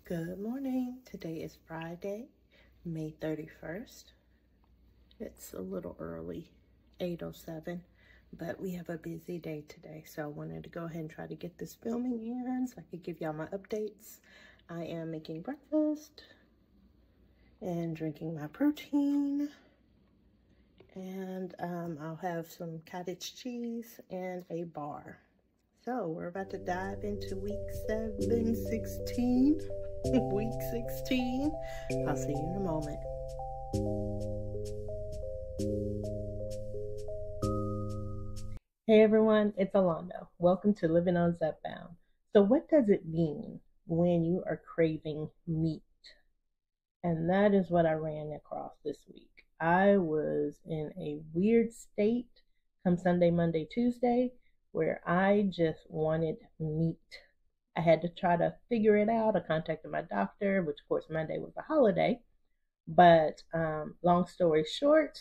Good morning. Today is Friday, May 31st. It's a little early, 8:07, but we have a busy day today, so I wanted to go ahead and try to get this filming in so I could give y'all my updates. I am making breakfast and drinking my protein, and I'll have some cottage cheese and a bar. So we're about to dive into week 16. Week 16. I'll see you in a moment. Hey everyone, it's Allanda. Welcome to Living on Zepbound. So what does it mean when you are craving meat? And that is what I ran across this week. I was in a weird state come Sunday, Monday, Tuesday, where I just wanted meat. I had to try to figure it out. I contacted my doctor, which of course Monday was a holiday. But long story short,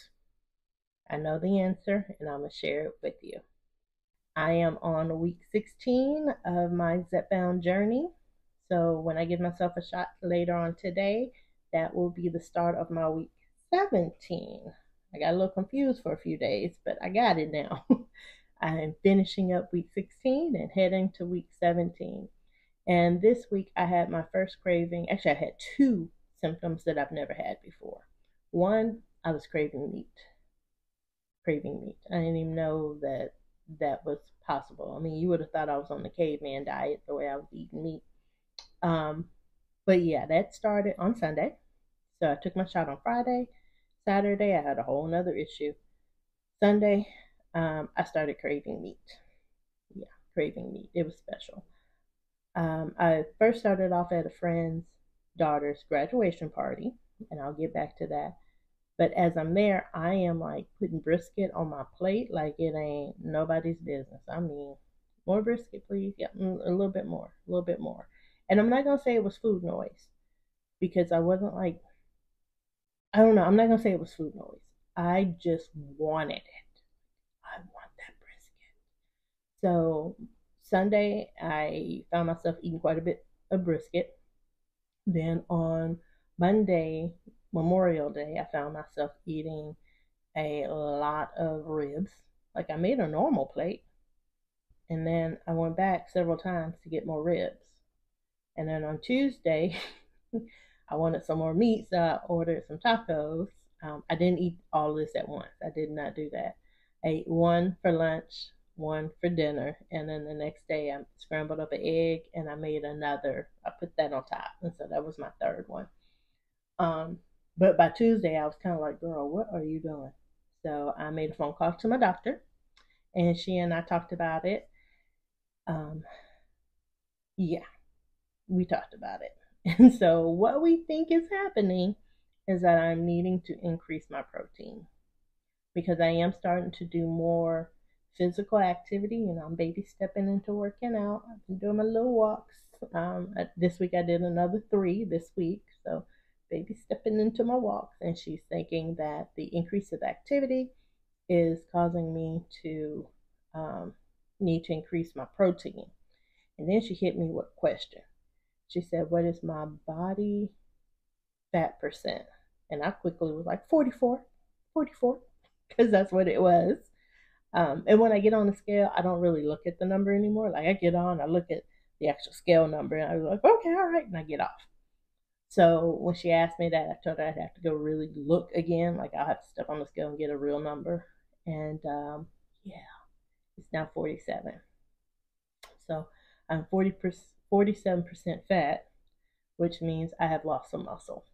I know the answer and I'm going to share it with you. I am on week 16 of my Zepbound journey. So when I give myself a shot later on today, that will be the start of my week 17. I got a little confused for a few days, but I got it now. I'm finishing up week 16 and heading to week 17. And this week I had my first craving. Actually, I had two symptoms that I've never had before. One, I was craving meat. I didn't even know that was possible. I mean, you would have thought I was on the caveman diet the way I was eating meat. But yeah, that started on Sunday. So I took my shot on Friday. Saturday, I had a whole nother issue. Sunday, I started craving meat. Yeah, craving meat. It was special. I first started off at a friend's daughter's graduation party, and I'll get back to that. But as I'm there, I am like putting brisket on my plate like it ain't nobody's business. I mean, more brisket, please. Yeah, a little bit more, a little bit more. And I'm not going to say it was food noise because I wasn't like, I don't know. I'm not going to say it was food noise. I just wanted it. I want that brisket. So Sunday, I found myself eating quite a bit of brisket. Then on Monday, Memorial Day, I found myself eating a lot of ribs. Like I made a normal plate, and then I went back several times to get more ribs. And then on Tuesday, I wanted some more meat, so I ordered some tacos. I didn't eat all of this at once. I did not do that. I ate one for lunch, one for dinner, and then the next day I scrambled up an egg and I made another. I put that on top, and so that was my third one. But by Tuesday, I was kind of like, girl, what are you doing? So I made a phone call to my doctor, and she and I talked about it. Um, yeah, we talked about it. And so what we think is happening is that I'm needing to increase my protein because I am starting to do more physical activity. You know, I'm baby stepping into working out. I've been doing my little walks. This week I did another 3 this week. So baby stepping into my walks, and she's thinking that the increase of activity is causing me to need to increase my protein. And then she hit me with a question. She said, what is my body fat percent? And I quickly was like, 44, because that's what it was. And when I get on the scale, I don't really look at the number anymore. Like I get on, I look at the actual scale number, and I was like, okay, all right, and I get off. So when she asked me that, I told her I'd have to go really look again. Like I'll have to step on the scale and get a real number. And yeah, it's now 47. So I'm 47% fat, which means I have lost some muscle.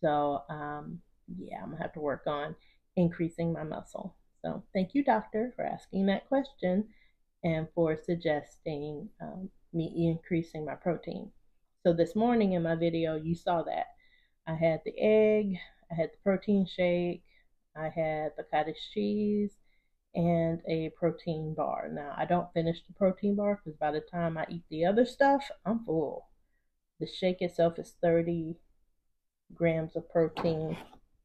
So yeah, I'm gonna have to work on increasing my muscle. So thank you, doctor, for asking that question and for suggesting me increasing my protein. So this morning in my video, you saw that I had the egg, I had the protein shake, I had the cottage cheese, and a protein bar. Now, I don't finish the protein bar because by the time I eat the other stuff, I'm full. The shake itself is 30 grams of protein.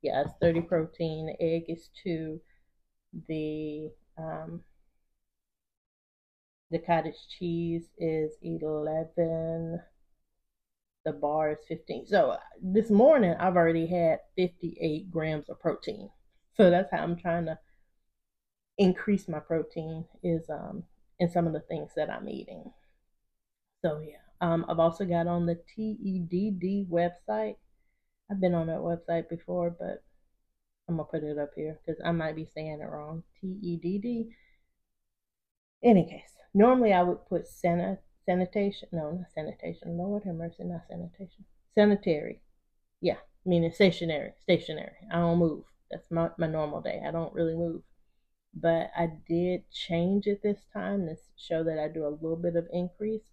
Yeah, it's 30 protein. The egg is 2. The the cottage cheese is 11 the bar is 15. So this morning I've already had 58 grams of protein. So that's how I'm trying to increase my protein is in some of the things that I'm eating. So yeah, I've also got on the TEDD website. I've been on that website before, but I'm gonna put it up here because I might be saying it wrong. TEDD. Any case, normally I would put sanitation. No, not sanitation. Lord have mercy, not sanitation. Sanitary. Yeah, meaning stationary. Stationary. I don't move. That's my normal day. I don't really move. But I did change it this time to show that I do a little bit of increase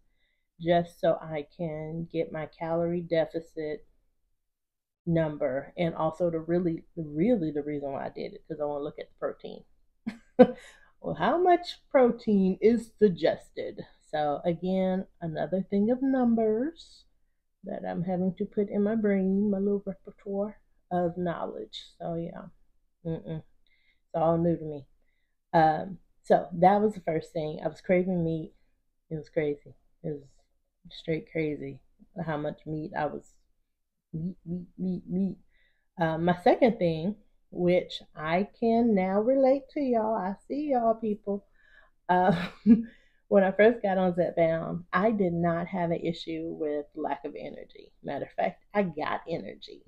just so I can get my calorie deficit number, and also the really the reason why I did it because I want to look at the protein. Well, how much protein is suggested? So again, another thing of numbers that I'm having to put in my brain, my little repertoire of knowledge. So yeah, it's all new to me. So that was the first thing. I was craving meat. It was crazy. It was straight crazy how much meat I was meat. My second thing, which I can now relate to y'all, I see y'all people. Uh, when I first got on Zepbound, I did not have an issue with lack of energy. Matter of fact, I got energy.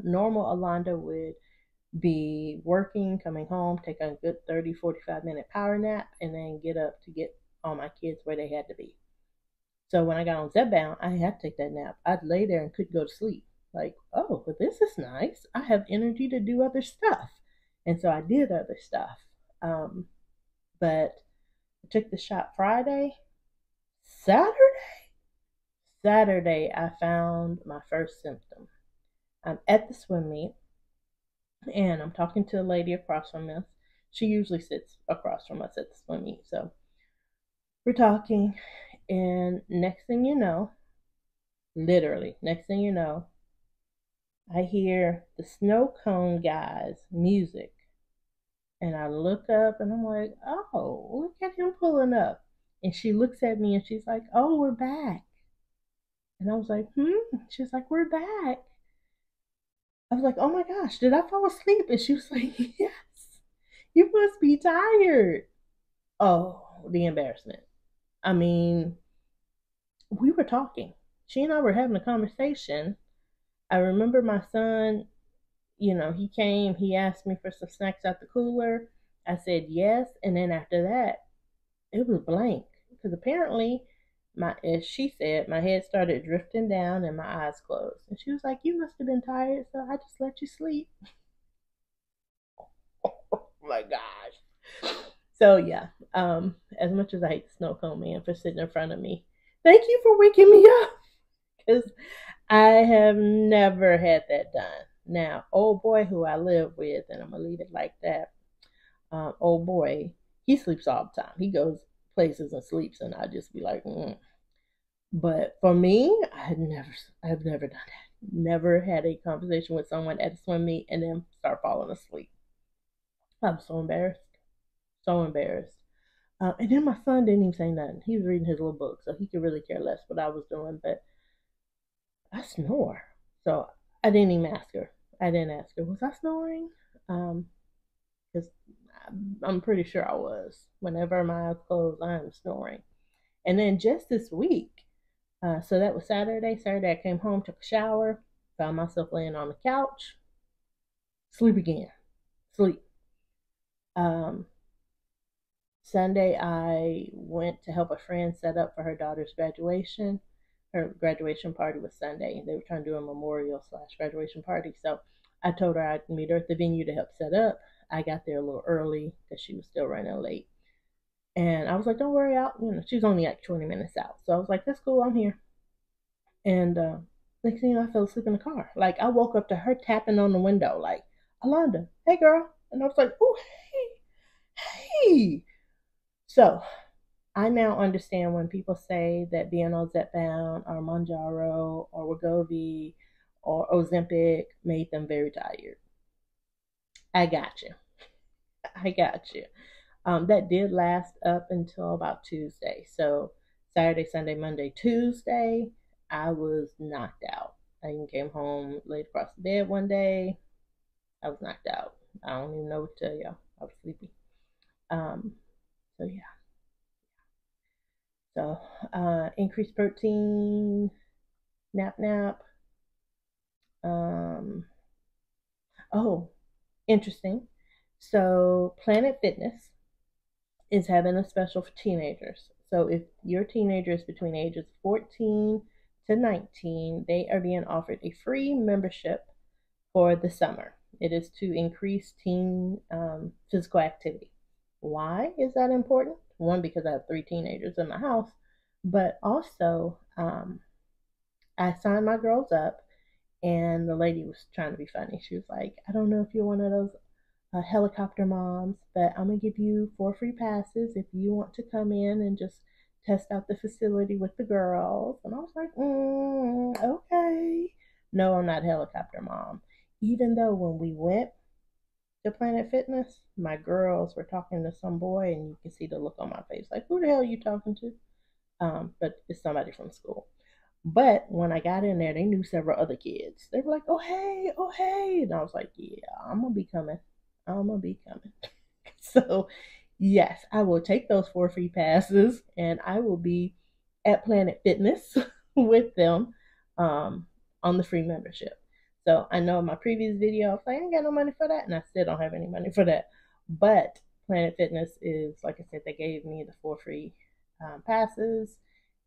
Normal Allanda would be working, coming home, take a good 30-45 minute power nap, and then get up to get all my kids where they had to be. So when I got on Zepbound, I had to take that nap. I'd lay there and couldn't go to sleep. Like, oh, but this is nice. I have energy to do other stuff. And so I did other stuff. But I took the shot Friday. Saturday, I found my first symptom. I'm at the swim meet, and I'm talking to a lady across from us. She usually sits across from us at the swim meet. So we're talking, and next thing you know, literally, next thing you know, I hear the snow cone guys' music. And I look up and I'm like, oh, look at him pulling up. And she looks at me and she's like, oh, we're back. And I was like, She's like, we're back. I was like, oh my gosh, did I fall asleep? And she was like, yes, you must be tired. Oh, the embarrassment. I mean, we were talking. She and I were having a conversation. I remember my son, he came, he asked me for some snacks out the cooler. I said yes. And then after that, it was blank. Because apparently, as she said, my head started drifting down and my eyes closed. And she was like, you must have been tired, so I just let you sleep. Oh my gosh. So yeah, as much as I hate the snow cone man for sitting in front of me, thank you for waking me up. Because I have never had that done. Now, old boy who I live with, and I'm gonna leave it like that. Old boy, he sleeps all the time. He goes places and sleeps, and I just be like, But for me, I've never done that. Never had a conversation with someone at a swim meet and then start falling asleep. I'm so embarrassed, so embarrassed. And then my son didn't even say nothing. He was reading his little book, so he could really care less what I was doing. But I snore, so I didn't even ask her. I didn't ask her, was I snoring? Because I'm pretty sure I was. Whenever my eyes close, I'm snoring. And then just this week, so that was Saturday. Saturday, I came home, took a shower, found myself laying on the couch, sleep again, sleep. Sunday, I went to help a friend set up for her daughter's graduation. Her graduation party was Sunday. They were trying to do a memorial / graduation party. So I told her I'd meet her at the venue to help set up. I got there a little early because she was still running late. And I was like, don't worry, she's only like 20 minutes out. So I was like, that's cool, I'm here. And next thing you know, I fell asleep in the car. Like, I woke up to her tapping on the window, like, Allanda, hey girl. And I was like, oh, hey. So I now understand when people say that being on Zepbound or Manjaro or Wegovy or Ozempic made them very tired. I got you. I got you. That did last up until about Tuesday. So Saturday, Sunday, Monday, Tuesday, I was knocked out. I even came home, laid across the bed one day. I was knocked out. I don't even know what to tell y'all. I was sleepy. Um, so yeah. So increased protein, nap. Um, oh, interesting. So Planet Fitness is having a special for teenagers. So if your teenager is between ages 14 to 19, they are being offered a free membership for the summer. It is to increase teen physical activity. Why is that important? One, because I have three teenagers in my house, but also I signed my girls up, and the lady was trying to be funny. She was like, I don't know if you're one of those helicopter moms, but I'm going to give you 4 free passes if you want to come in and just test out the facility with the girls. And I was like, okay. No, I'm not helicopter mom. Even though when we went to Planet Fitness, my girls were talking to some boy, and you can see the look on my face, like, who the hell are you talking to? But it's somebody from school. But when I got in there, they knew several other kids. They were like, oh, hey, oh, hey. And I was like, yeah, I'm going to be coming. I'm going to be coming. So, yes, I will take those 4 free passes, and I will be at Planet Fitness with them on the free membership. So I know in my previous video, I was like, I ain't got no money for that, and I still don't have any money for that. But Planet Fitness is, like I said, they gave me the 4 free passes,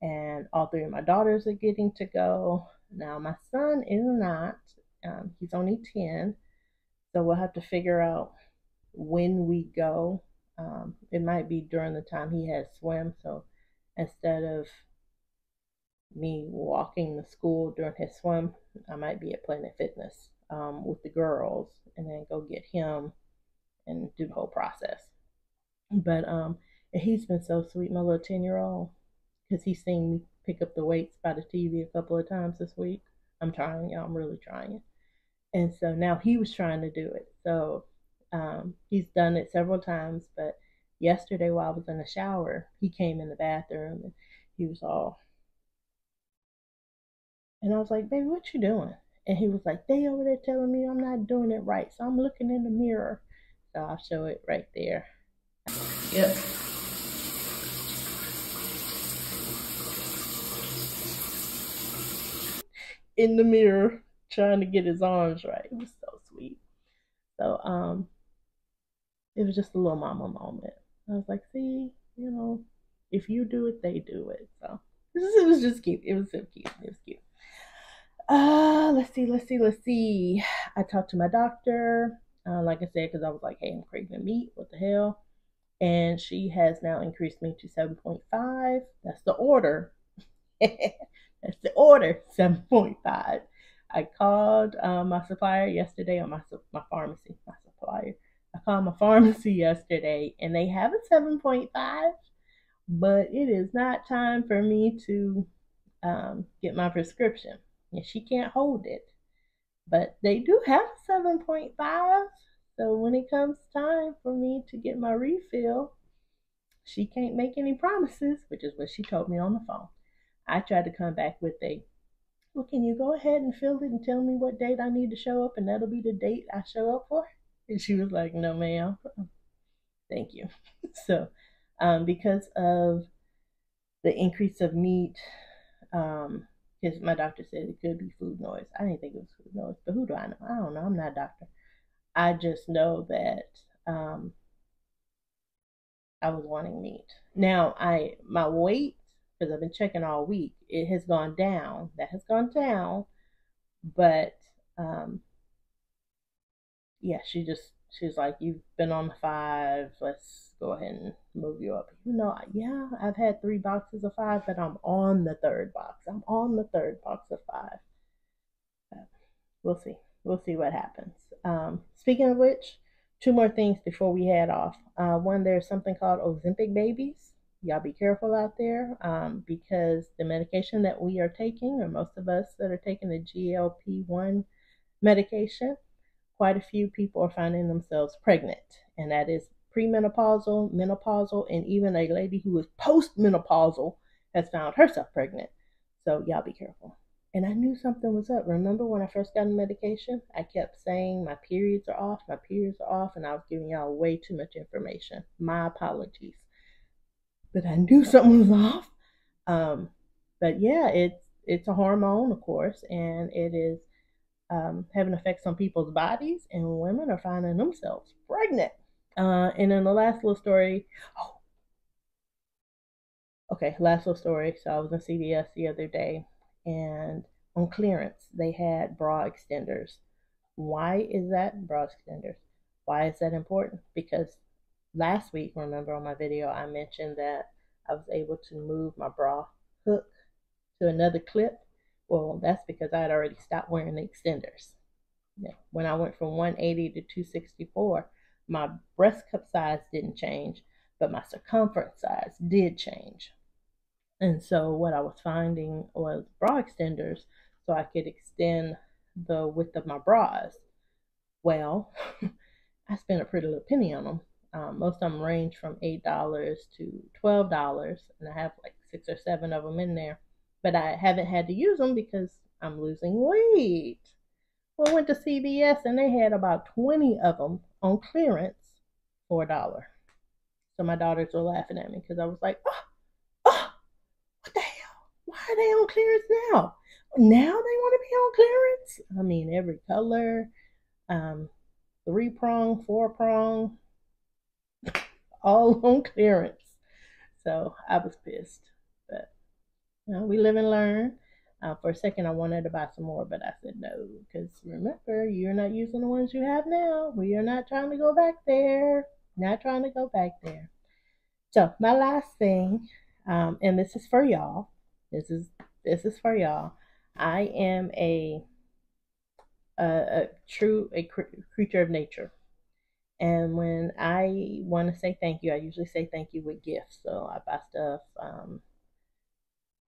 and all 3 of my daughters are getting to go. Now, my son is not. He's only 10, so we'll have to figure out when we go. It might be during the time he has swim, so instead of me walking to school during his swim, I might be at Planet Fitness with the girls, and then go get him and do the whole process. But he's been so sweet, my little 10-year-old, because he's seen me pick up the weights by the TV a couple of times this week. I'm trying, y'all. I'm really trying. And so now he was trying to do it. So he's done it several times. But yesterday, while I was in the shower, he came in the bathroom, and he was all, and I was like, baby, what you doing? And he was like, they over there telling me I'm not doing it right. So I'm looking in the mirror. So I'll show it right there. Yep. In the mirror, trying to get his arms right. It was so sweet. So it was just a little mama moment. I was like, see, if you do it, they do it. So it was just cute. It was so cute. It was cute. Let's see. I talked to my doctor, like I said, because I was like, hey, I'm craving meat. What the hell? And she has now increased me to 7.5. That's the order. That's the order, 7.5. I called my supplier yesterday, or my pharmacy, my supplier. I called my pharmacy yesterday, and they have a 7.5, but it is not time for me to get my prescription. And she can't hold it, but they do have a 7.5. So when it comes time for me to get my refill, she can't make any promises, which is what she told me on the phone. I tried to come back with well, can you go ahead and fill it and tell me what date I need to show up, and that'll be the date I show up for? And she was like, no, ma'am. Thank you. So because of the increase of meat, because my doctor said it could be food noise. I didn't think it was food noise, but who do I know? I don't know. I'm not a doctor. I just know that I was wanting meat. Now, my weight, because I've been checking all week, it has gone down. That has gone down, but yeah, she's like, you've been on the 5. Let's go ahead and move you up. Yeah, I've had 3 boxes of 5, but I'm on the 3rd box. I'm on the 3rd box of 5. We'll see. We'll see what happens. Speaking of which, 2 more things before we head off. One, there's something called OIC Babies. Y'all be careful out there because the medication that we are taking, or most of us that are taking the GLP-1 medication, quite a few people are finding themselves pregnant. And that is premenopausal, menopausal, and even a lady who is postmenopausal has found herself pregnant. So y'all be careful. And I knew something was up. Remember when I first got on medication, I kept saying my periods are off, my periods are off, and I was giving y'all way too much information. My apologies. But I knew something was off. Um, but yeah, it's a hormone, of course, and it is having effects on people's bodies, and women are finding themselves pregnant. And then the last little story. Oh, okay, last little story. So I was in CVS the other day, and on clearance they had bra extenders. Why is that bra extenders? Why is that important? Because last week, remember on my video, I mentioned that I was able to move my bra hook to another clip. Well, that's because I had already stopped wearing the extenders. Yeah. When I went from 180 to 264, my breast cup size didn't change, but my circumference size did change. And so what I was finding was bra extenders so I could extend the width of my bras. Well, I spent a pretty little penny on them. Most of them range from $8 to $12, and I have like 6 or 7 of them in there. But I haven't had to use them because I'm losing weight. Well, I went to CVS and they had about 20 of them on clearance for $1. So my daughters were laughing at me because I was like, oh, what the hell? Why are they on clearance now? Now they want to be on clearance? I mean, every color, 3-prong, 4-prong, all on clearance. So I was pissed. But we live and learn. For a second, I wanted to buy some more, but I said no, because remember, you're not using the ones you have now. We are not trying to go back there. Not trying to go back there. So my last thing, and this is for y'all. This is for y'all. I am a true creature of nature. And when I want to say thank you, I usually say thank you with gifts. So I buy stuff.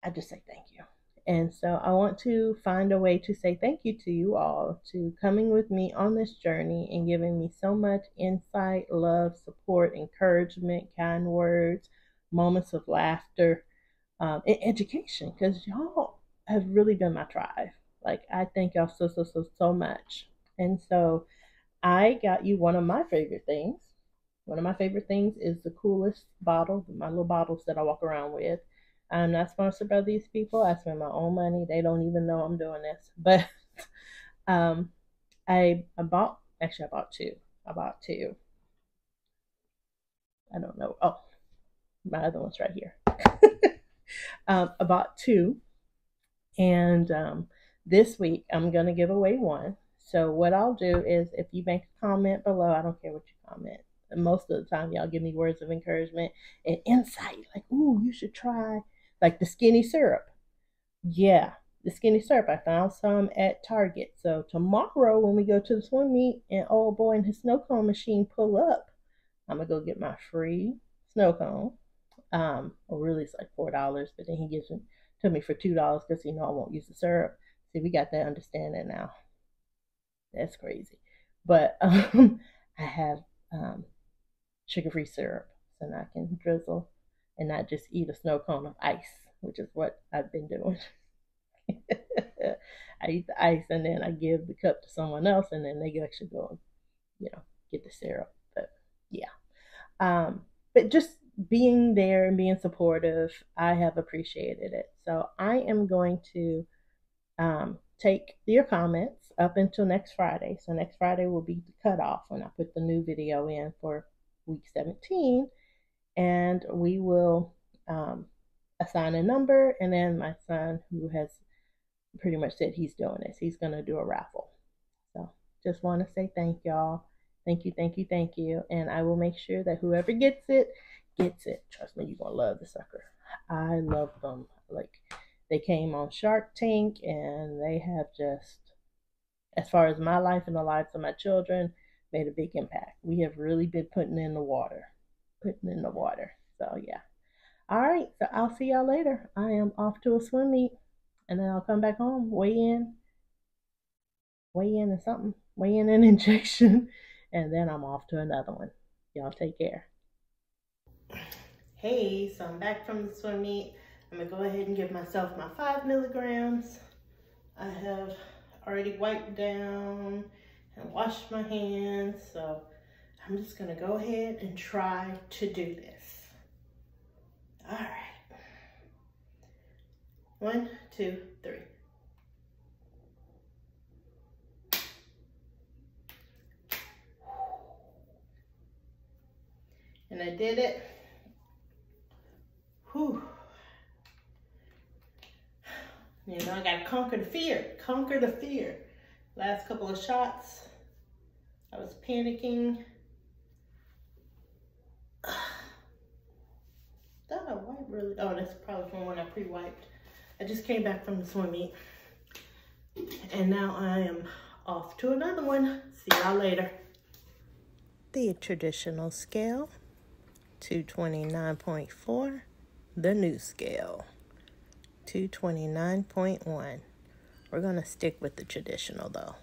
I just say thank you. And so I want to find a way to say thank you to you all to coming with me on this journey and giving me so much insight, love, support, encouragement, kind words, moments of laughter, and education, because y'all have really been my tribe. Like, I thank y'all so much. And so I got you one of my favorite things. One of my favorite things is the coolest bottle, my little bottles that I walk around with. I'm not sponsored by these people. I spend my own money. They don't even know I'm doing this. But I bought, actually, I bought two. I bought two. I don't know. Oh, my other one's right here. I bought two. And this week, I'm going to give away one. So what I'll do is if you make a comment below, I don't care what you comment. Most of the time, y'all give me words of encouragement and insight. Like, ooh, you should try like the skinny syrup. Yeah, the skinny syrup. I found some at Target. So tomorrow when we go to the swim meet and old boy and his snow cone machine pull up, I'm going to go get my free snow cone. Well, really it's like $4, but then he gives it to me for $2 because he know I won't use the syrup. See, we got that understanding now. That's crazy. But I have sugar-free syrup, so now I can drizzle and not just eat a snow cone of ice, which is what I've been doing. I eat the ice and then I give the cup to someone else, and then they actually go, get the syrup. But yeah, but just being there and being supportive, I have appreciated it. So I am going to take your comments up until next Friday. So next Friday will be the cutoff when I put the new video in for week 17, and we will assign a number, and then my son, who has pretty much said he's doing this, he's going to do a raffle. So just want to say thank y'all. Thank you. And I will make sure that whoever gets it. Trust me, you're going to love the sucker. I love them. Like, they came on Shark Tank, and they have just, as far as my life and the lives of my children, made a big impact. We have really been putting in the water. So yeah. All right. So I'll see y'all later. I am off to a swim meet, and then I'll come back home, weigh in and something, weigh in an injection, and then I'm off to another one. Y'all take care. Hey, so I'm back from the swim meet. I'm gonna go ahead and give myself my 5 milligrams. I have already wiped down and washed my hands, so I'm just gonna go ahead and try to do this. All right. 1, 2, 3. And I did it. Whew. You know, I gotta conquer the fear. Conquer the fear. Last couple of shots, I was panicking. Thought I wiped really. Oh, that's probably from when I pre-wiped. I just came back from the swim meet. And now I am off to another one. See y'all later. The traditional scale, 229.4. The new scale, 229.1. We're going to stick with the traditional though.